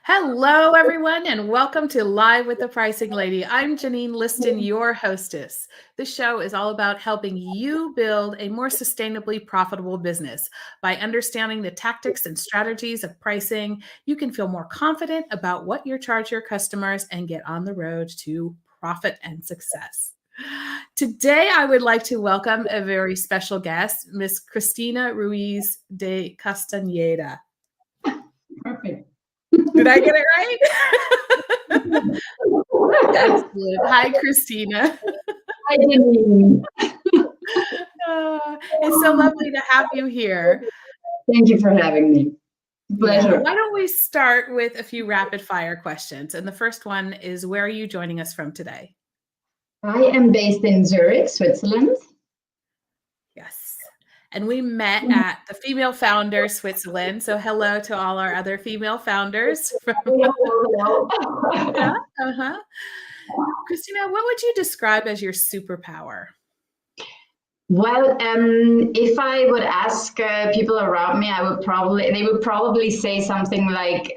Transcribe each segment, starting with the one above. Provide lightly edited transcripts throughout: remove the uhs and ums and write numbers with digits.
Hello, everyone, and welcome to Live with the Pricing Lady. I'm Janine Liston, your hostess. This show is all about helping you build a more sustainably profitable business. By understanding the tactics and strategies of pricing, you can feel more confident about what you charge your customers and get on the road to profit and success. Today, I would like to welcome a very special guest, Miss Cristina Ruiz de Castañeda. Perfect. Did I get it right? Excellent. Hi, Cristina. Hi, Janine. It's so lovely to have you here. Thank you for having me. Pleasure. Yeah. Why don't we start with a few rapid fire questions? And the first one is, where are you joining us from today? I am based in Zurich, Switzerland. Yes. And we met at the Female Founder Switzerland. So hello to all our other female founders. Hello. Yeah. Cristina, what would you describe as your superpower? Well, if I would ask people around me, they would probably say something like,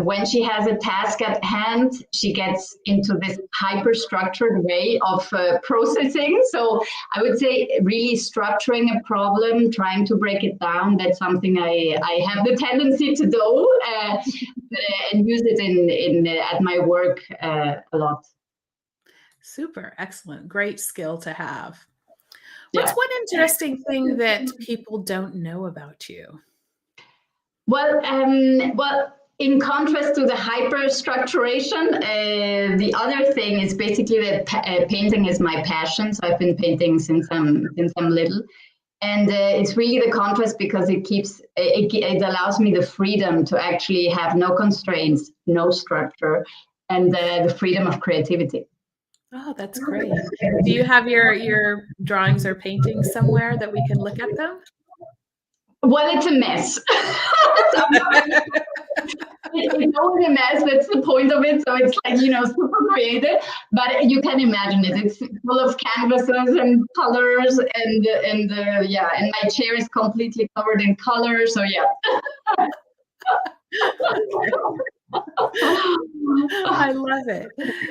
when she has a task at hand, she gets into this hyper-structured way of processing. So I would say really structuring a problem, trying to break it down. That's something I have the tendency to do and use it at my work a lot. Super, excellent, great skill to have. What's one interesting thing that people don't know about you? Well, in contrast to the hyperstructuration, the other thing is basically that painting is my passion. So I've been painting since I'm little, and it's really the contrast because it allows me the freedom to actually have no constraints, no structure, and the freedom of creativity. Oh, that's great. Do you have your drawings or paintings somewhere that we can look at them? Well, it's a mess. It's always a mess. That's the point of it. So it's like, super creative, but you can imagine it. It's full of canvases and colors and my chair is completely covered in color. So yeah. I love it.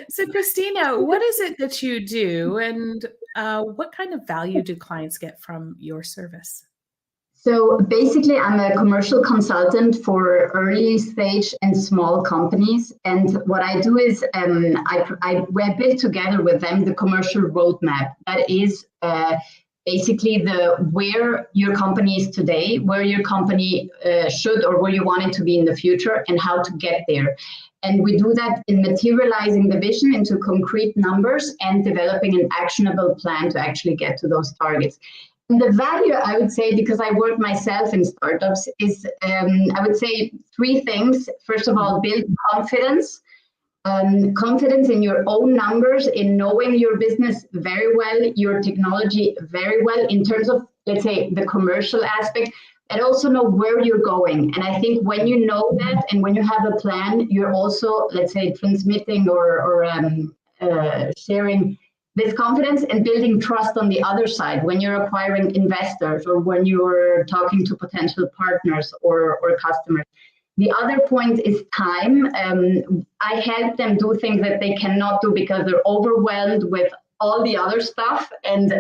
So Cristina, what is it that you do and what kind of value do clients get from your service? So basically, I'm a commercial consultant for early stage and small companies. And what I do is we build together with them the commercial roadmap. That is basically where your company is today, where your company should or where you want it to be in the future, and how to get there. And we do that in materializing the vision into concrete numbers and developing an actionable plan to actually get to those targets. And the value, I would say, because I work myself in startups, is I would say three things. First of all, build confidence. Confidence in your own numbers, in knowing your business very well, your technology very well, in terms of, let's say, the commercial aspect, and also know where you're going. And I think when you know that and when you have a plan, you're also, let's say, transmitting or sharing this confidence and building trust on the other side when you're acquiring investors or when you're talking to potential partners or customers. The other point is time. I help them do things that they cannot do because they're overwhelmed with all the other stuff. And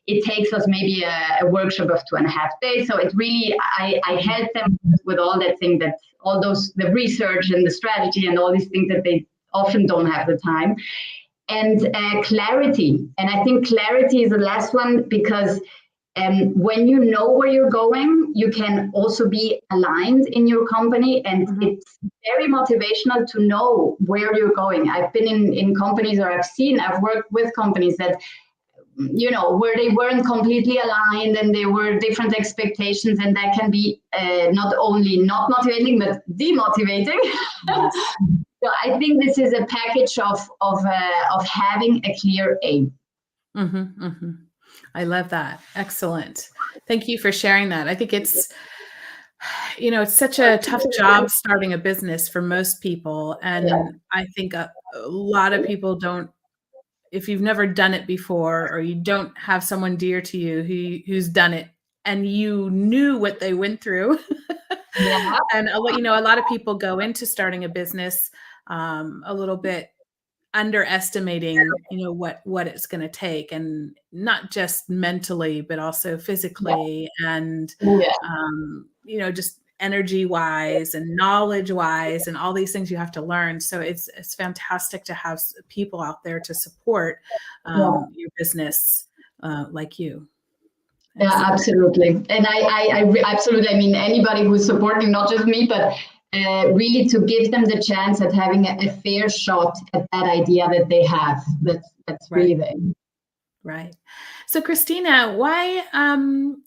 it takes us maybe a workshop of 2.5 days. So it really, I help them with all that thing the research and the strategy and all these things that they often don't have the time. And clarity. And I think clarity is the last one because when you know where you're going, you can also be aligned in your company. And it's very motivational to know where you're going. I've been in companies I've worked with companies that, where they weren't completely aligned and there were different expectations. And that can be not only not motivating, but demotivating. So I think this is a package of having a clear aim. I love that. Excellent. Thank you for sharing that. I think it's such a tough job starting a business for most people. And I think a lot of people don't, if you've never done it before or you don't have someone dear to you who's done it and you knew what they went through, Yeah. And a lot of people go into starting a business a little bit underestimating, what it's going to take, and not just mentally, but also Yeah. physically, and Yeah. just energy wise and knowledge wise, and all these things you have to learn. So it's fantastic to have people out there to support Yeah. your business, like you. Yeah, Excellent. absolutely. And absolutely, I mean, anybody who's supporting, not just me, but really to give them the chance at having a fair shot at that idea that they have. That's Right. really the Right. So Cristina, why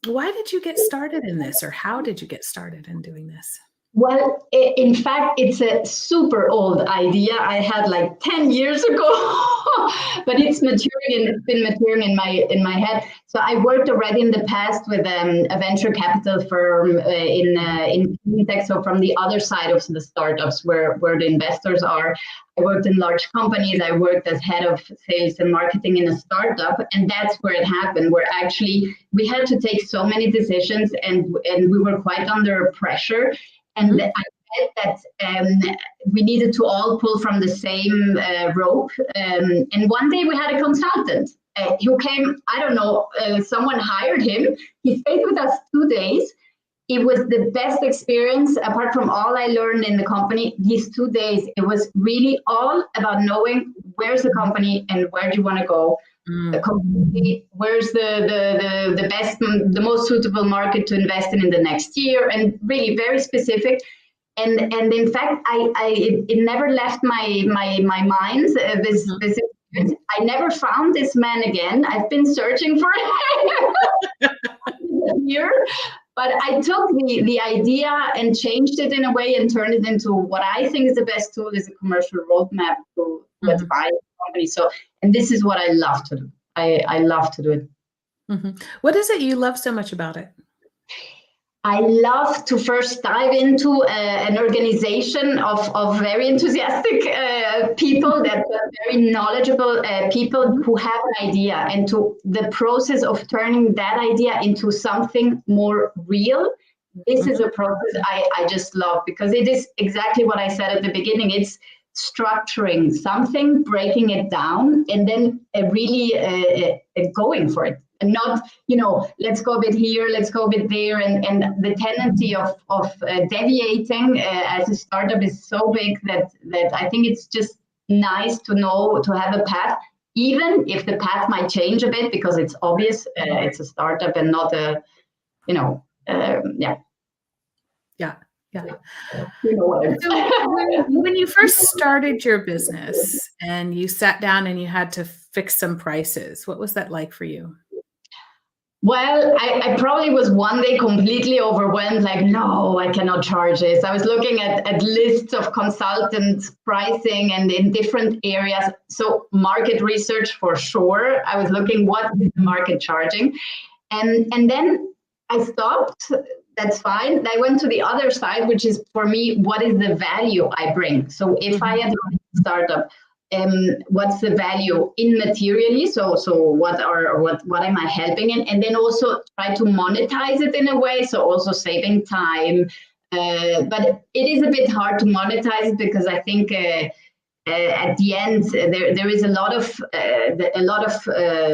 did you get started in this, or how did you get started in doing this? Well, in fact, it's a super old idea I had like 10 years ago, but it's been maturing in my head. So I worked already in the past with a venture capital firm in tech. So from the other side of the startups where the investors are, I worked in large companies. I worked as head of sales and marketing in a startup, and that's where it happened. Where actually we had to take so many decisions, and we were quite under pressure. And I felt that we needed to all pull from the same rope. And one day we had a consultant who came, I don't know, someone hired him. He stayed with us 2 days. It was the best experience, apart from all I learned in the company. These 2 days, it was really all about knowing where's the company and where do you want to go. Where's the best, the most suitable market to invest in the next year, and really very specific. And in fact, it never left my mind. This I never found this man again. I've been searching for a year, but I took the idea and changed it in a way and turned it into what I think is the best tool, is a commercial roadmap to advise companies. So, and this is what I love to do. I love to do it. What is it you love so much about it? I love to first dive into an organization of very enthusiastic people, that are very knowledgeable people who have an idea, and to the process of turning that idea into something more real. This is a process I just love, because it is exactly what I said at the beginning. It's structuring something, breaking it down, and then really going for it. And not, let's go a bit here, let's go a bit there. And the tendency of deviating as a startup is so big that I think it's just nice to know, to have a path, even if the path might change a bit, because it's obvious it's a startup and not a, yeah. So when you first started your business and you sat down and you had to fix some prices, what was that like for you? Well, I probably was one day completely overwhelmed, like, no, I cannot charge this. I was looking at lists of consultant pricing and in different areas. So market research for sure. I was looking, what is the market charging? And then I stopped. That's fine. I went to the other side, which is for me, what is the value I bring? So if I had a startup, what's the value immaterially? So what am I helping in? And then also try to monetize it in a way. So also saving time. But it is a bit hard to monetize it, because I think at the end there is a lot of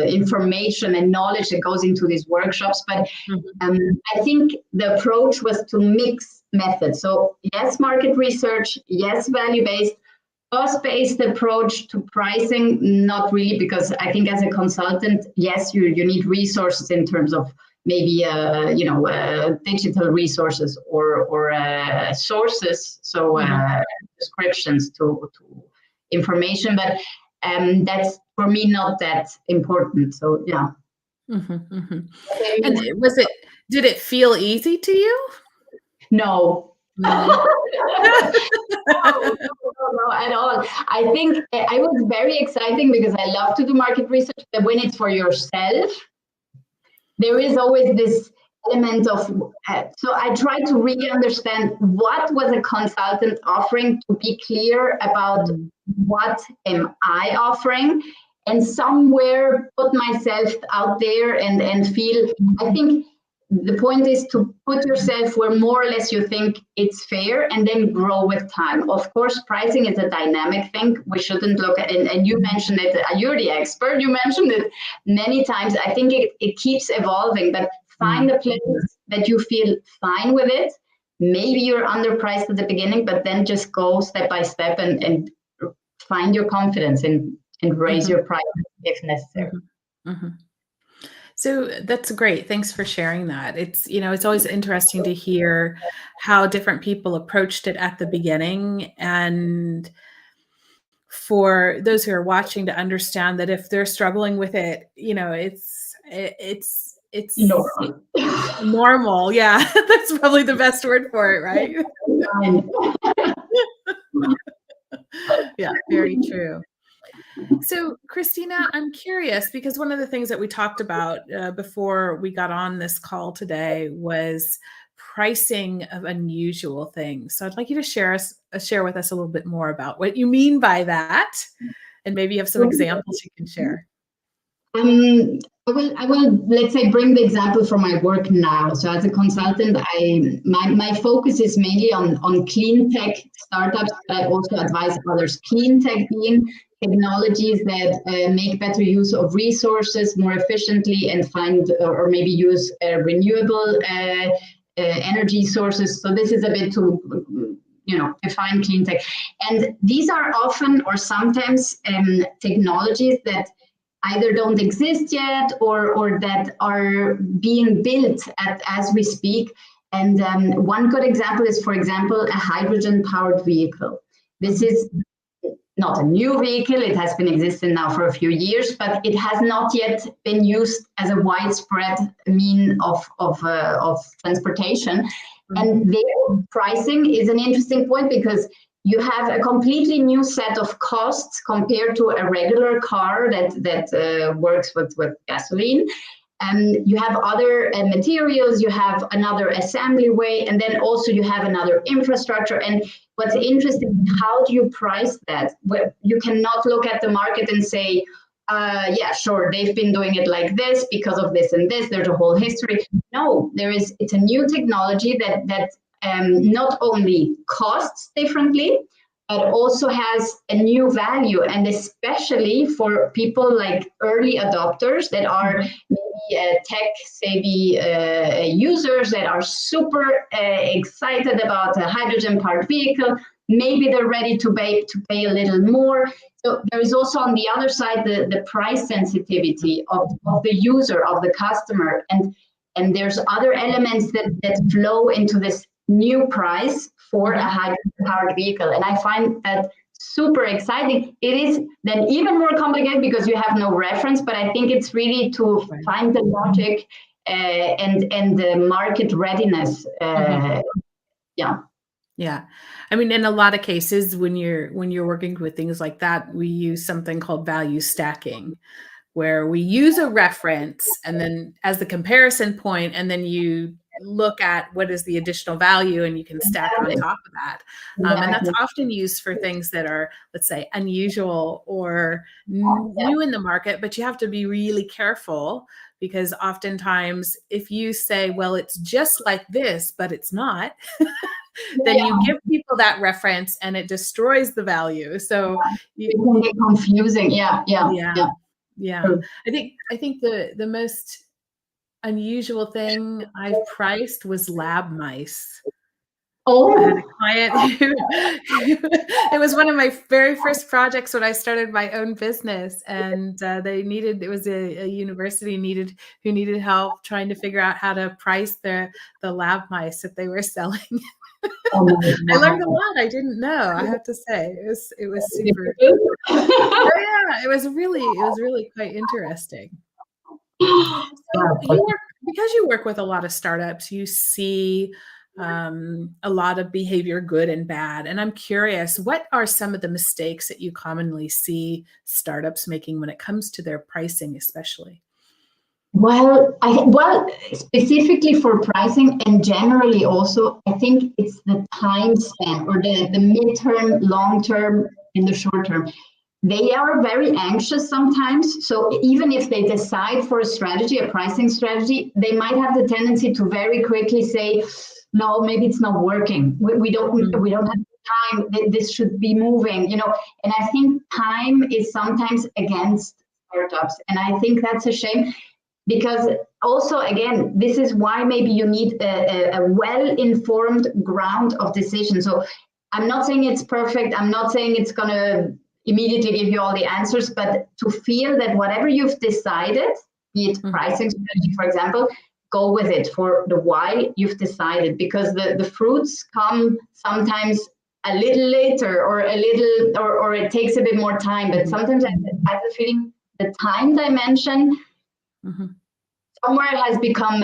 information and knowledge that goes into these workshops. But I think the approach was to mix methods. So yes, market research, yes, value-based, cost-based approach to pricing, not really, because I think as a consultant, yes, you need resources in terms of maybe digital resources or sources, so descriptions to information, but that's for me not that important. So yeah. And did it feel easy to you? No. No, at all. I think I was very exciting, because I love to do market research, but when it's for yourself, there is always this element of, so I try to really understand what was a consultant offering, to be clear about what am I offering, and somewhere put myself out there and feel, I think the point is to put yourself where more or less you think it's fair, and then grow with time. Of course, pricing is a dynamic thing. We shouldn't look at it, and you mentioned it, you're the expert, you mentioned it many times. I think it keeps evolving, but find a place that you feel fine with it. Maybe you're underpriced at the beginning, but then just go step by step and find your confidence and raise your price if necessary. So that's great. Thanks for sharing that. It's, it's always interesting to hear how different people approached it at the beginning, and for those who are watching to understand that if they're struggling with it, it's normal. Yeah, that's probably the best word for it, right? Yeah, very true. So, Cristina, I'm curious, because one of the things that we talked about before we got on this call today was pricing of unusual things. So I'd like you to share with us a little bit more about what you mean by that, and maybe you have some examples you can share. I will, let's say, bring the example from my work now. So as a consultant, my focus is mainly on clean tech startups, but I also advise others. Clean tech being technologies that make better use of resources more efficiently and find or maybe use renewable energy sources. So this is a bit to define clean tech. And these are often or sometimes technologies that either don't exist yet or that are being built as we speak. And one good example is, for example, a hydrogen-powered vehicle. This is not a new vehicle. It has been existing now for a few years, but it has not yet been used as a widespread mean of transportation. And their pricing is an interesting point because you have a completely new set of costs compared to a regular car that works with gasoline. And you have other materials, you have another assembly way, and then also you have another infrastructure. And what's interesting, how do you price that? Well, you cannot look at the market and say, yeah, sure, they've been doing it like this because of this and this. There's a whole history. No, it's a new technology that not only costs differently, but also has a new value, and especially for people like early adopters that are maybe tech-savvy users that are super excited about a hydrogen-powered vehicle. Maybe they're ready to pay a little more. So there is also on the other side the price sensitivity of the user, of the customer, and there's other elements that flow into this new price for a hydrogen-powered vehicle. And I find that super exciting. It is then even more complicated because you have no reference, but I think it's really to find the logic and the market readiness. Yeah. I mean, in a lot of cases, when you're working with things like that, we use something called value stacking, where we use a reference and then as the comparison point, and then you look at what is the additional value and you can stack on top of that. And that's often used for things that are, let's say, unusual or new in the market, but you have to be really careful because oftentimes if you say, well, it's just like this, but it's not, then you give people that reference and it destroys the value. So it can get confusing. Yeah. I think the most unusual thing I've priced was lab mice. Oh, I had a client who it was one of my very first projects when I started my own business, and it was a university who needed help trying to figure out how to price the lab mice that they were selling. I learned a lot I didn't know, I have to say. It was super. Yeah, it was really quite interesting. So because you work with a lot of startups, you see a lot of behavior, good and bad. And I'm curious, what are some of the mistakes that you commonly see startups making when it comes to their pricing, especially? Well, specifically for pricing and generally also, I think it's the time span or the midterm, long term, and the short term. they are very anxious sometimes. So even if they decide for a strategy, a pricing strategy, they might have the tendency to very quickly say, no, maybe it's not working. We don't have time. This should be moving, you know. And I think time is sometimes against startups. And I think that's a shame, because also, again, this is why maybe you need a well-informed ground of decision. So I'm not saying it's perfect. I'm not saying it's going to immediately give you all the answers, but to feel that whatever you've decided, be it pricing strategy, for example, go with it for the why you've decided, because the fruits come sometimes a little later, or a little, or it takes a bit more time. But sometimes I have the feeling the time dimension somewhere has become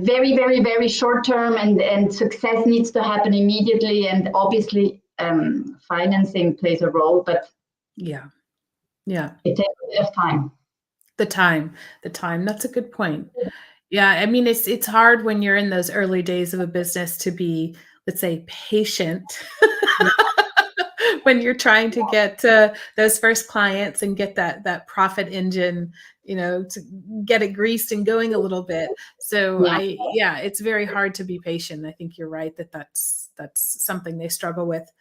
very, very, very short term, and success needs to happen immediately. And obviously, financing plays a role, but yeah, it takes a bit of time. The time. That's a good point. Yeah, I mean, it's hard when you're in those early days of a business to be, let's say, patient when you're trying to get those first clients and get that profit engine, you know, to get it greased and going a little bit. So it's very hard to be patient. I think you're right that's something they struggle with.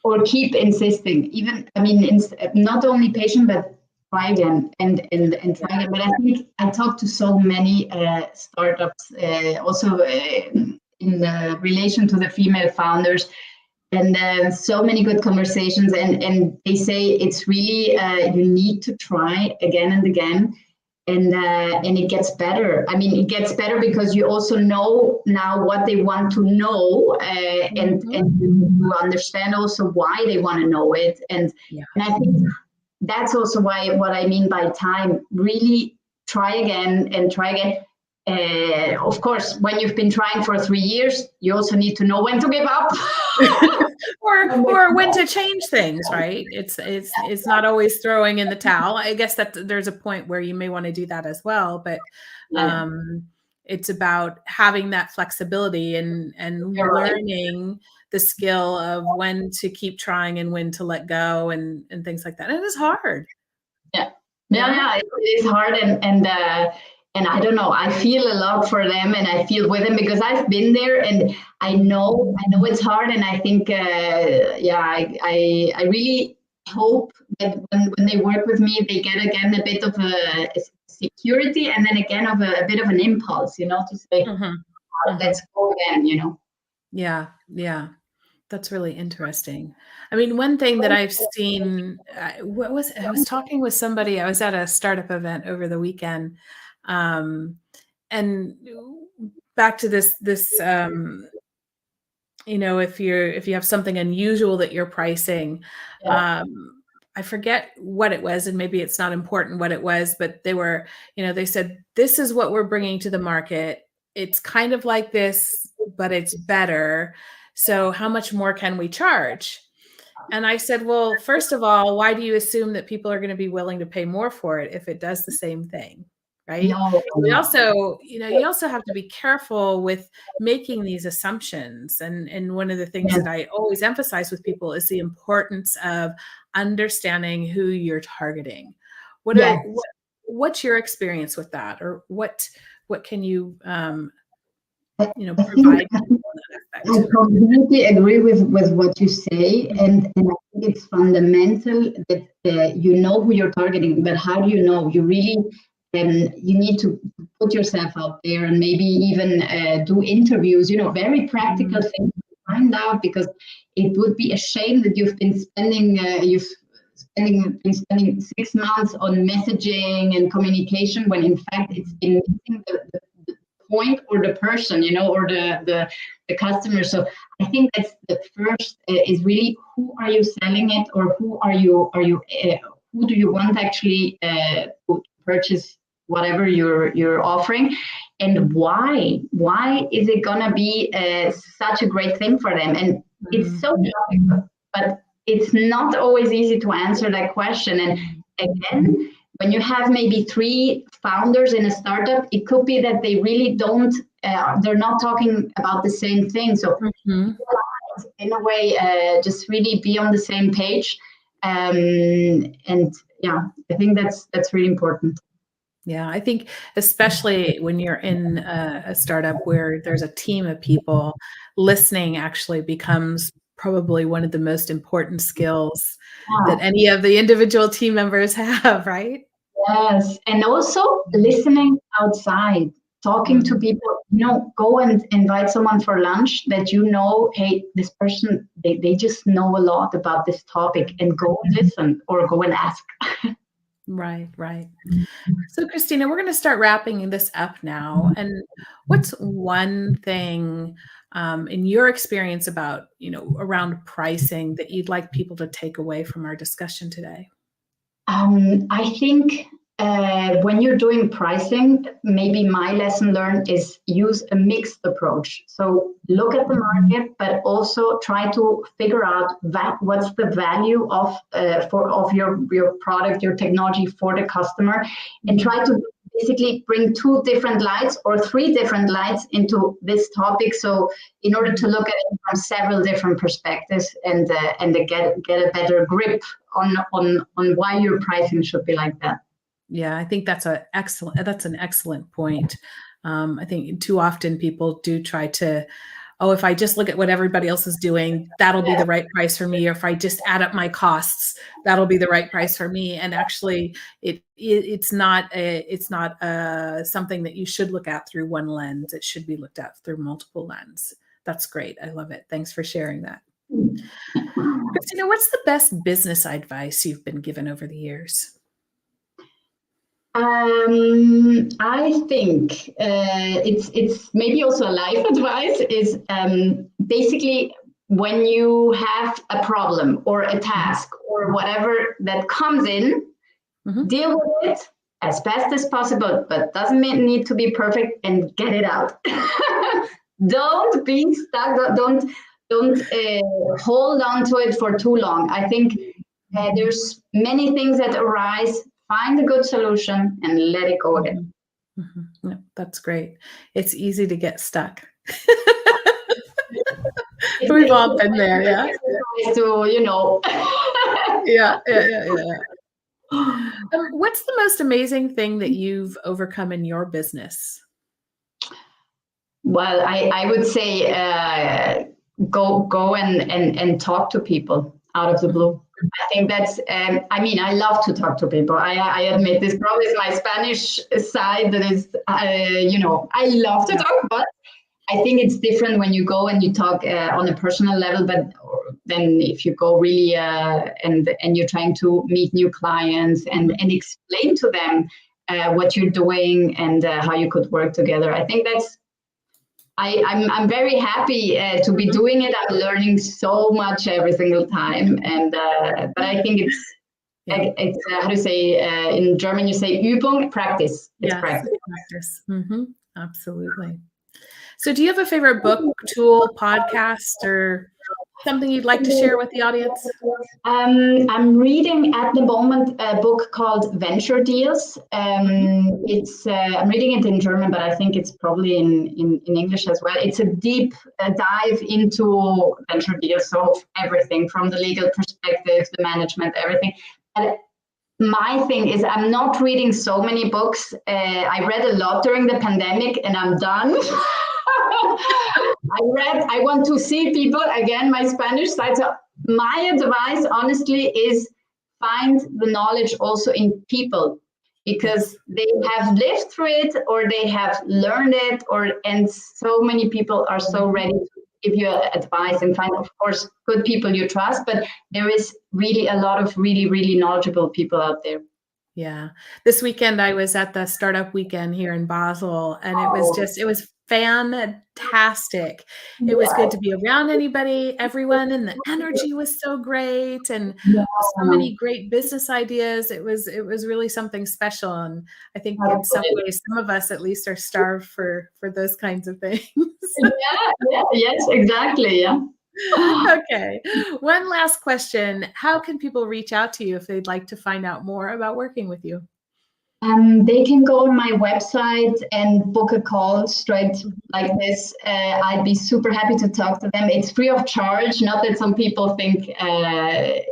Or keep insisting. Even, I mean, not only patient, but try again and try again. But I think I talked to so many startups, also in relation to the female founders, and so many good conversations. And they say it's really, you need to try again and again. And it gets better. I mean, it gets better because you also know now what they want to know, and you understand also why they want to know it. And I think that's also why, what I mean by time, really try again and try again. Of course, when you've been trying for 3 years, you also need to know when to give up. or when to change things, right? It's not always throwing in the towel. I guess that there's a point where you may want to do that as well, but it's about having that flexibility and learning the skill of when to keep trying and when to let go and things like that. And it is hard. Yeah, it is hard, and I don't know, I feel a lot for them, and I feel with them because I've been there, and I know it's hard. And I think, I really hope that when they work with me, they get again a bit of a security, and then again of a bit of an impulse, you know, to say, let's go again, you know. Yeah. That's really interesting. I mean, one thing that I've seen, I was talking with somebody, I was at a startup event over the weekend, and back to this, you know, if you have something unusual that you're pricing, I forget what it was, and maybe it's not important what it was, but they were, you know, they said, this is what we're bringing to the market. It's kind of like this, but it's better. So how much more can we charge? And I said, well, first of all, why do you assume that people are going to be willing to pay more for it if it does the same thing? Right. We also, you know, you also have to be careful with making these assumptions. And one of the things that I always emphasize with people is the importance of understanding who you're targeting. What's your experience with that? Or what can you, provide? I completely agree with what you say, and I think it's fundamental that you know who you're targeting. But how do you know? You really, you need to put yourself out there, and maybe even do interviews. You know, very practical things to find out, because it would be a shame that you've been spending 6 months on messaging and communication when in fact it's been missing the point or the person, you know, or the customer. So I think that's the first, is really, who are you selling it, or who do you want actually to purchase whatever you're offering, and why is it gonna be such a great thing for them? And it's so topical, but it's not always easy to answer that question. And again, when you have maybe 3 founders in a startup, it could be that they really don't, they're not talking about the same thing. So in a way, just really be on the same page. And yeah, I think that's really important. Yeah, I think especially when you're in a startup where there's a team of people, listening actually becomes probably one of the most important skills that Yeah. any of the individual team members have, right? Yes, and also listening outside, talking to Mhm. people. Go and invite someone for lunch that hey, this person, they just know a lot about this topic, and go and listen or go and ask. Right, right. So, Christina, we're going to start wrapping this up now. And what's one thing in your experience about, around pricing that you'd like people to take away from our discussion today? I think when you're doing pricing, maybe my lesson learned is use a mixed approach. So look at the market, but also try to figure out what's the value of your product, your technology for the customer, and try to basically bring two different lights or three different lights into this topic. So in order to look at it from several different perspectives and get a better grip on why your pricing should be like that. Yeah, I think that's an excellent point. I think too often people do try to, oh, if I just look at what everybody else is doing, that'll be the right price for me. Or if I just add up my costs, that'll be the right price for me. And actually, it's not something that you should look at through one lens. It should be looked at through multiple lenses. That's great. I love it. Thanks for sharing that. Christina, what's the best business advice you've been given over the years? I think it's maybe also a life advice is basically when you have a problem or a task or whatever that comes in, deal with it as fast as possible, but doesn't need to be perfect, and get it out. Don't be stuck. Don't hold on to it for too long. I think there's many things that arise. Find a good solution and let it go again. Yeah, that's great. It's easy to get stuck. We've all been there, yeah. To, Yeah. What's the most amazing thing that you've overcome in your business? Well, I would say go and talk to people out of the blue. I think that's, I love to talk to people. I admit this probably is my Spanish side that is, I love to talk, but I think it's different when you go and you talk on a personal level, but then if you go really and you're trying to meet new clients and explain to them what you're doing and how you could work together. I think that's, I'm very happy to be doing it. I'm learning so much every single time, and but I think it's how to say in German you say Übung, practice. It's practice. Absolutely. So, do you have a favorite book, tool, podcast, or something you'd like to share with the audience? I'm reading at the moment a book called Venture Deals. It's I'm reading it in German, but I think it's probably in English as well. It's a deep dive into venture deals, so everything from the legal perspective, the management, everything. And my thing is I'm not reading so many books. I read a lot during the pandemic, and I'm done. I want to see people again, my Spanish side. So my advice, honestly, is find the knowledge also in people, because they have lived through it or they have learned it, and so many people are so ready to give you advice, and find, of course, good people you trust, but there is really a lot of really, really knowledgeable people out there. Yeah. This weekend I was at the startup weekend here in Basel, and it was fantastic. It was good to be around everyone, and the energy was so great, and so many great business ideas. It was really something special. And I think in some ways, some of us at least are starved for those kinds of things. Yes, exactly. Yeah. Okay. One last question. How can people reach out to you if they'd like to find out more about working with you? They can go on my website and book a call straight like this. I'd be super happy to talk to them. It's free of charge. Not that some people think I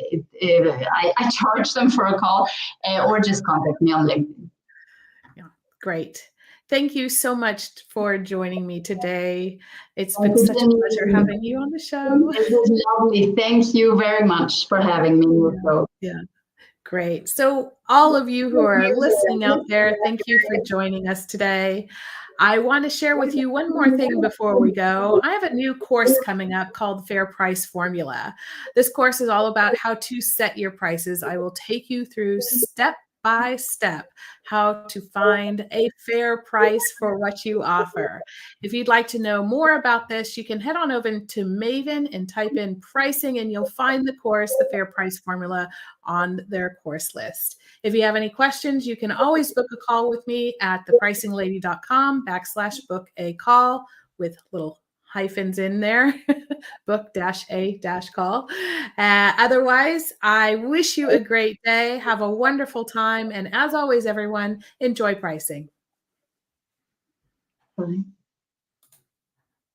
charge them for a call, or just contact me on LinkedIn. Yeah, great. Thank you so much for joining me today. It's been such a pleasure having you on the show. It was lovely. Thank you very much for having me. Yeah. Great. So all of you who are listening out there, thank you for joining us today. I want to share with you one more thing before we go. I have a new course coming up called Fair Price Formula. This course is all about how to set your prices. I will take you through step by step how to find a fair price for what you offer. If you'd like to know more about this, you can head on over to Maven and type in pricing, and you'll find the course, the Fair Price Formula, on their course list. If you have any questions, you can always book a call with me at thepricinglady.com/book a call with little hyphens in there, book-a-call. Otherwise, I wish you a great day. Have a wonderful time. And as always, everyone, enjoy pricing. Bye.